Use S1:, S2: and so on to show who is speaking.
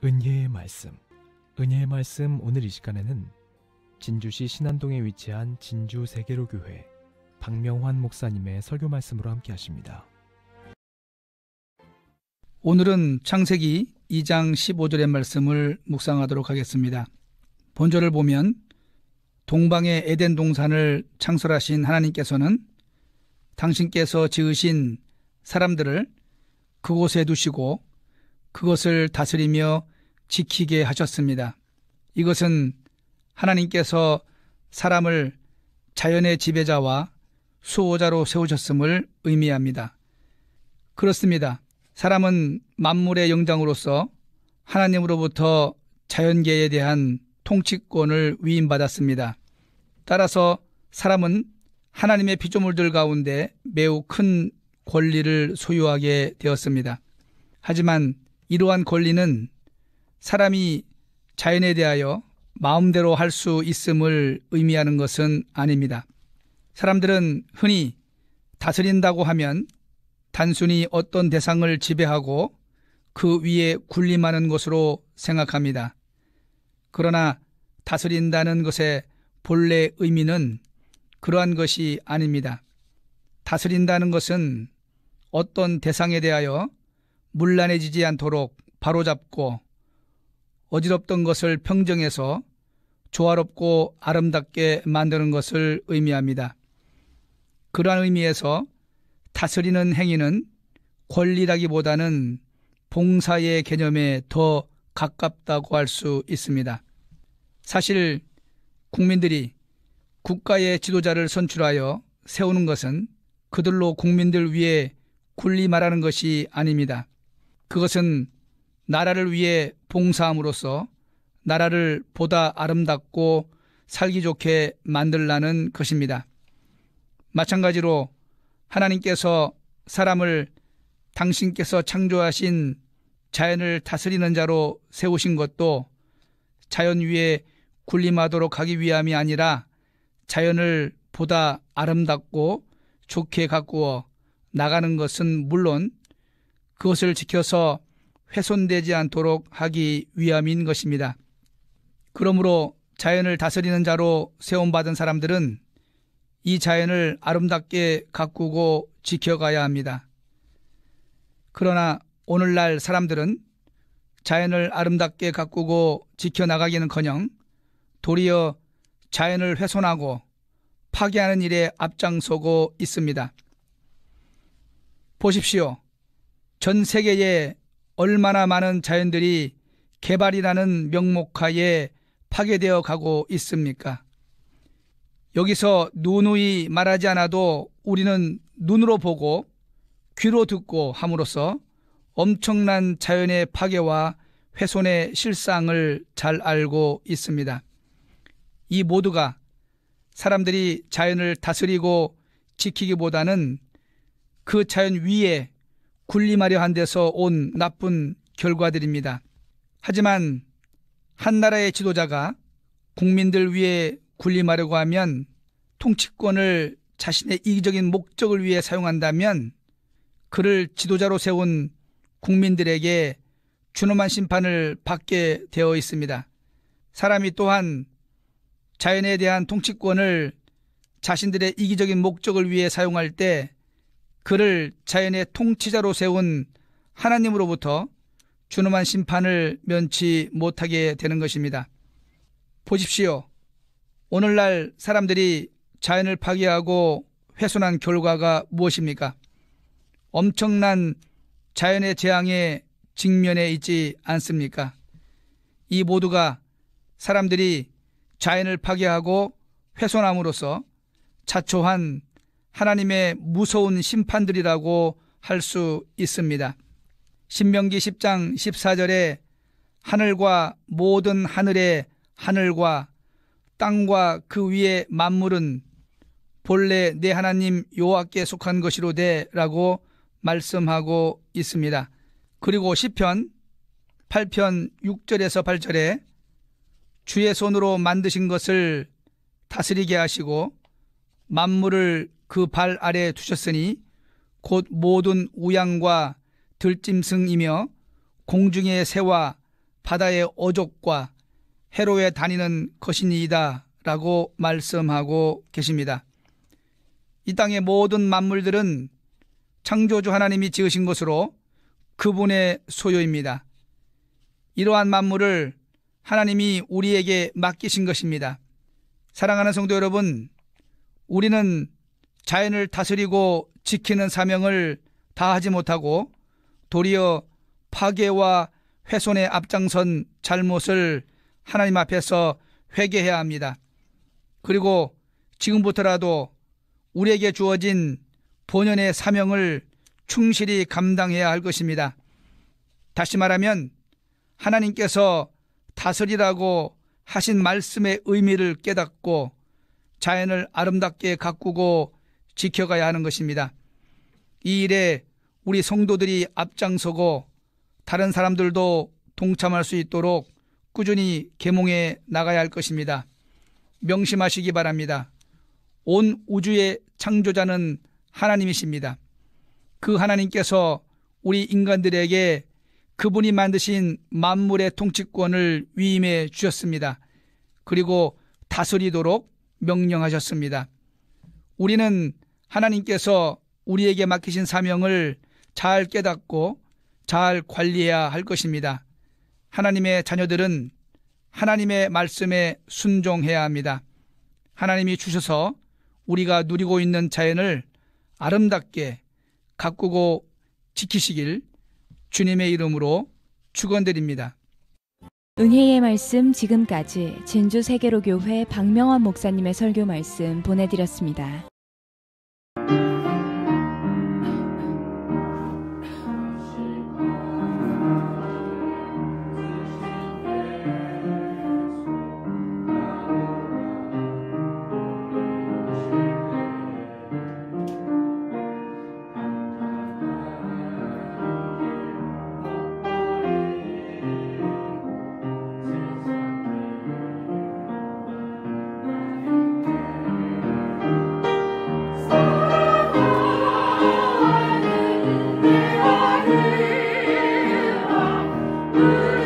S1: 은혜의 말씀. 은혜의 말씀 오늘 이 시간에는 진주시 신안동에 위치한 진주 세계로교회 박명환 목사님의 설교 말씀으로 함께 하십니다.
S2: 오늘은 창세기 2장 15절의 말씀을 묵상하도록 하겠습니다. 본절을 보면 동방의 에덴 동산을 창설하신 하나님께서는 당신께서 지으신 사람들을 그곳에 두시고 그것을 다스리며 지키게 하셨습니다. 이것은 하나님께서 사람을 자연의 지배자와 수호자로 세우셨음을 의미합니다. 그렇습니다. 사람은 만물의 영장으로서 하나님으로부터 자연계에 대한 통치권을 위임받았습니다. 따라서 사람은 하나님의 피조물들 가운데 매우 큰 권리를 소유하게 되었습니다. 하지만 이러한 권리는 사람이 자연에 대하여 마음대로 할 수 있음을 의미하는 것은 아닙니다. 사람들은 흔히 다스린다고 하면 단순히 어떤 대상을 지배하고 그 위에 군림하는 것으로 생각합니다. 그러나 다스린다는 것의 본래 의미는 그러한 것이 아닙니다. 다스린다는 것은 어떤 대상에 대하여 문란해지지 않도록 바로잡고 어지럽던 것을 평정해서 조화롭고 아름답게 만드는 것을 의미합니다. 그러한 의미에서 다스리는 행위는 권리라기보다는 봉사의 개념에 더 가깝다고 할 수 있습니다. 사실 국민들이 국가의 지도자를 선출하여 세우는 것은 그들로 국민들 위해 군림하라는 것이 아닙니다. 그것은 나라를 위해 봉사함으로써 나라를 보다 아름답고 살기 좋게 만들라는 것입니다. 마찬가지로 하나님께서 사람을 당신께서 창조하신 자연을 다스리는 자로 세우신 것도 자연 위에 군림하도록 하기 위함이 아니라 자연을 보다 아름답고 좋게 가꾸어 나가는 것은 물론 그것을 지켜서 훼손되지 않도록 하기 위함인 것입니다. 그러므로 자연을 다스리는 자로 세움받은 사람들은 이 자연을 아름답게 가꾸고 지켜가야 합니다. 그러나 오늘날 사람들은 자연을 아름답게 가꾸고 지켜나가기는커녕 도리어 자연을 훼손하고 파괴하는 일에 앞장서고 있습니다. 보십시오. 전 세계에 얼마나 많은 자연들이 개발이라는 명목하에 파괴되어 가고 있습니까? 여기서 누누이 말하지 않아도 우리는 눈으로 보고 귀로 듣고 함으로써 엄청난 자연의 파괴와 훼손의 실상을 잘 알고 있습니다. 이 모두가 사람들이 자연을 다스리고 지키기보다는 그 자연 위에 군림하려 한 데서 온 나쁜 결과들입니다. 하지만 한 나라의 지도자가 국민들 위해 군림하려고 하면 통치권을 자신의 이기적인 목적을 위해 사용한다면 그를 지도자로 세운 국민들에게 준엄한 심판을 받게 되어 있습니다. 사람이 또한 자연에 대한 통치권을 자신들의 이기적인 목적을 위해 사용할 때 그를 자연의 통치자로 세운 하나님으로부터 준엄한 심판을 면치 못하게 되는 것입니다. 보십시오. 오늘날 사람들이 자연을 파괴하고 훼손한 결과가 무엇입니까? 엄청난 자연의 재앙에 직면해 있지 않습니까? 이 모두가 사람들이 자연을 파괴하고 훼손함으로써 자초한 하나님의 무서운 심판들이라고 할 수 있습니다. 신명기 10장 14절에 하늘과 모든 하늘의 하늘과 땅과 그 위의 만물은 본래 내 하나님 여호와께 속한 것이로되 라고 말씀하고 있습니다. 그리고 시편 8편 6절에서 8절에 주의 손으로 만드신 것을 다스리게 하시고 만물을 그 발 아래 두셨으니 곧 모든 우양과 들짐승이며 공중의 새와 바다의 어족과 해로에 다니는 것이니이다 라고 말씀하고 계십니다. 이 땅의 모든 만물들은 창조주 하나님이 지으신 것으로 그분의 소유입니다. 이러한 만물을 하나님이 우리에게 맡기신 것입니다. 사랑하는 성도 여러분, 우리는 자연을 다스리고 지키는 사명을 다하지 못하고 도리어 파괴와 훼손에 앞장선 잘못을 하나님 앞에서 회개해야 합니다. 그리고 지금부터라도 우리에게 주어진 본연의 사명을 충실히 감당해야 할 것입니다. 다시 말하면 하나님께서 다스리라고 하신 말씀의 의미를 깨닫고 자연을 아름답게 가꾸고 지켜가야 하는 것입니다. 이 일에 우리 성도들이 앞장서고 다른 사람들도 동참할 수 있도록 꾸준히 계몽해 나가야 할 것입니다. 명심하시기 바랍니다. 온 우주의 창조자는 하나님이십니다. 그 하나님께서 우리 인간들에게 그분이 만드신 만물의 통치권을 위임해 주셨습니다. 그리고 다스리도록 명령하셨습니다. 우리는 하나님께서 우리에게 맡기신 사명을 잘 깨닫고 잘 관리해야 할 것입니다. 하나님의 자녀들은 하나님의 말씀에 순종해야 합니다. 하나님이 주셔서 우리가 누리고 있는 자연을 아름답게 가꾸고 지키시길 주님의 이름으로 축원드립니다.
S3: 은혜의 말씀 지금까지 진주세계로교회 박명환 목사님의 설교 말씀 보내드렸습니다.
S4: 내